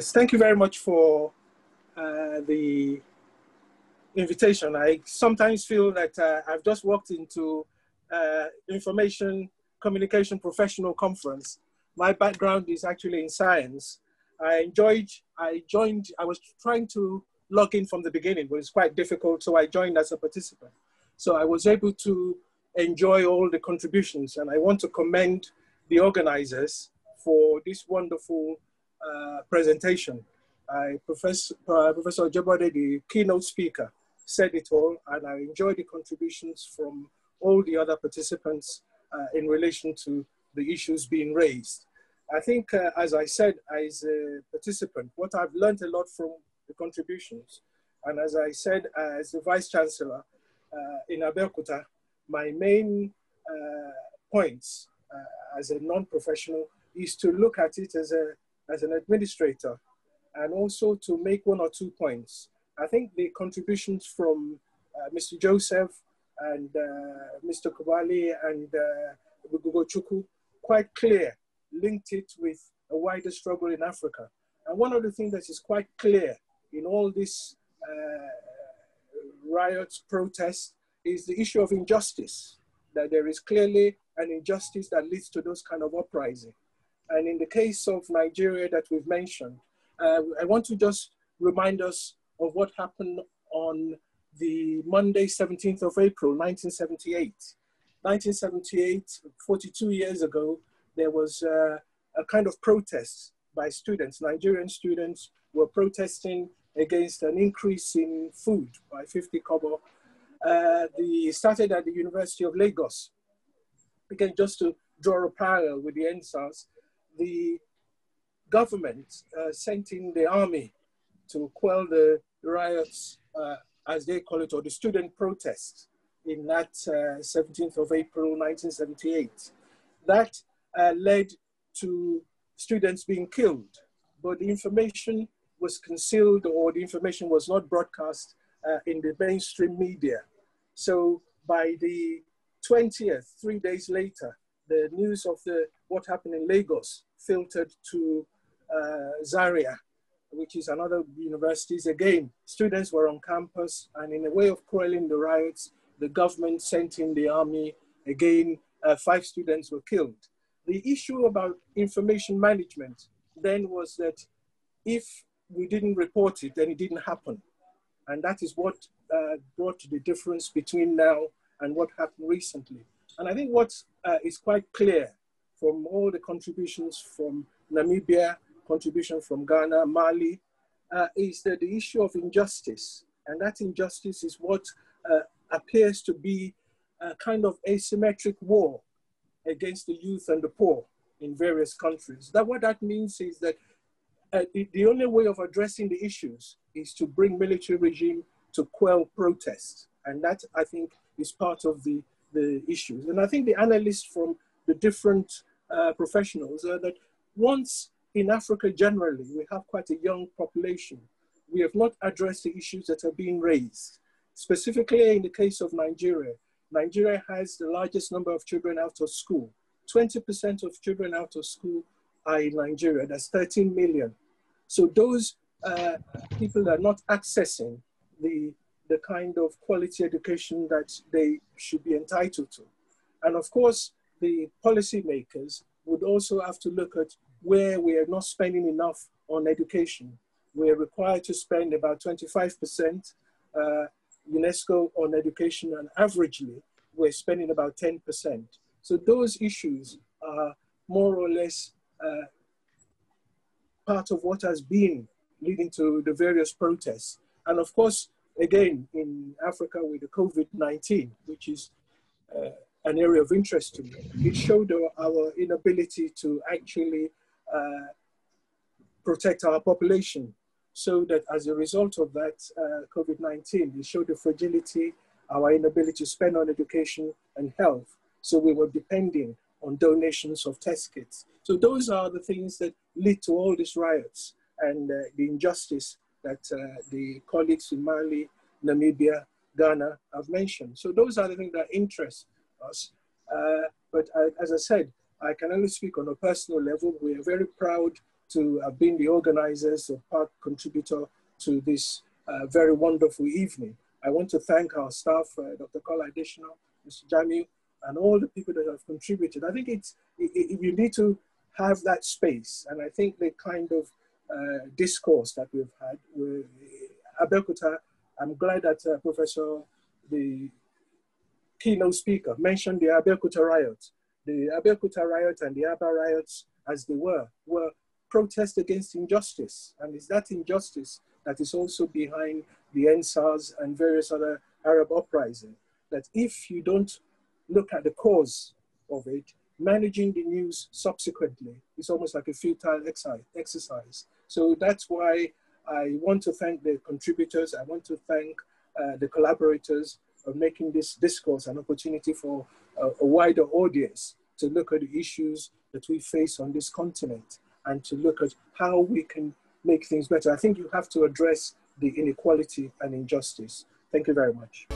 Yes, thank you very much for the invitation. I sometimes feel that I've just walked into information communication professional conference. My background is actually in science. I was trying to log in from the beginning, but it's quite difficult, so I joined as a participant. So I was able to enjoy all the contributions, and I want to commend the organizers for this wonderful presentation. Professor Jabode, the keynote speaker, said it all, and I enjoyed the contributions from all the other participants in relation to the issues being raised. I think, as I said, as a participant, what I've learned a lot from the contributions, and as I said, as the Vice Chancellor in Abeokuta, my main points as a non-professional is to look at it as an administrator, and also to make one or 2 points. I think the contributions from Mr. Joseph and Mr. Kubali and Gugochukwu, quite clear, linked it with a wider struggle in Africa. And one of the things that is quite clear in all this riots, protests, is the issue of injustice, that there is clearly an injustice that leads to those kind of uprising. And in the case of Nigeria that we've mentioned, I want to just remind us of what happened on the Monday, 17th of April, 1978. 1978, 42 years ago, there was a kind of protest by students. Nigerian students were protesting against an increase in food by 50 kobo. It started at the University of Lagos. Again, just to draw a parallel with the NSAS, the government sent in the army to quell the riots, as they call it, or the student protests in that 17th of April, 1978. That led to students being killed, but the information was concealed, or the information was not broadcast in the mainstream media. So by the 20th, 3 days later, the news of what happened in Lagos filtered to Zaria, which is another university. Again, students were on campus, and in a way of quelling the riots, the government sent in the army. Again, 5 students were killed. The issue about information management then was that if we didn't report it, then it didn't happen. And that is what brought the difference between now and what happened recently. And I think what is quite clear from all the contributions from Namibia, contribution from Ghana, Mali, is that the issue of injustice, and that injustice is what appears to be a kind of asymmetric war against the youth and the poor in various countries. What that means is that the only way of addressing the issues is to bring military regime to quell protests. And that, I think, is part of the issues. And I think the analysts from the different professionals are that once in Africa generally, we have quite a young population. We have not addressed the issues that are being raised. Specifically in the case of Nigeria, Nigeria has the largest number of children out of school. 20% of children out of school are in Nigeria. That's 13 million. So those people are not accessing the kind of quality education that they should be entitled to. And of course, the policymakers would also have to look at where we are not spending enough on education. We are required to spend about 25% UNESCO on education, and averagely, we're spending about 10%. So those issues are more or less part of what has been leading to the various protests. And of course, again, in Africa with the COVID-19, which is an area of interest to me, it showed our inability to actually protect our population. So that as a result of that COVID-19, it showed the fragility, our inability to spend on education and health. So we were depending on donations of test kits. So those are the things that lead to all these riots and the injustice that the colleagues in Mali, Namibia, Ghana have mentioned. So those are the things that interest us. But as I said, I can only speak on a personal level. We are very proud to have been the organizers or part contributor to this very wonderful evening. I want to thank our staff, Dr. Kola Additional, Mr. Jamiu, and all the people that have contributed. I think you need to have that space. And I think the kind of discourse that we've had with Abeokuta, I'm glad that Professor, the keynote speaker, mentioned the Abeokuta riot. The Abeokuta riot and the Aba riots, as they were protests against injustice. And it's that injustice that is also behind the NSAS and various other Arab uprisings. That if you don't look at the cause of it, managing the news subsequently is almost like a futile exercise. So that's why I want to thank the contributors. I want to thank the collaborators for making this discourse an opportunity for a wider audience to look at the issues that we face on this continent and to look at how we can make things better. I think you have to address the inequality and injustice. Thank you very much.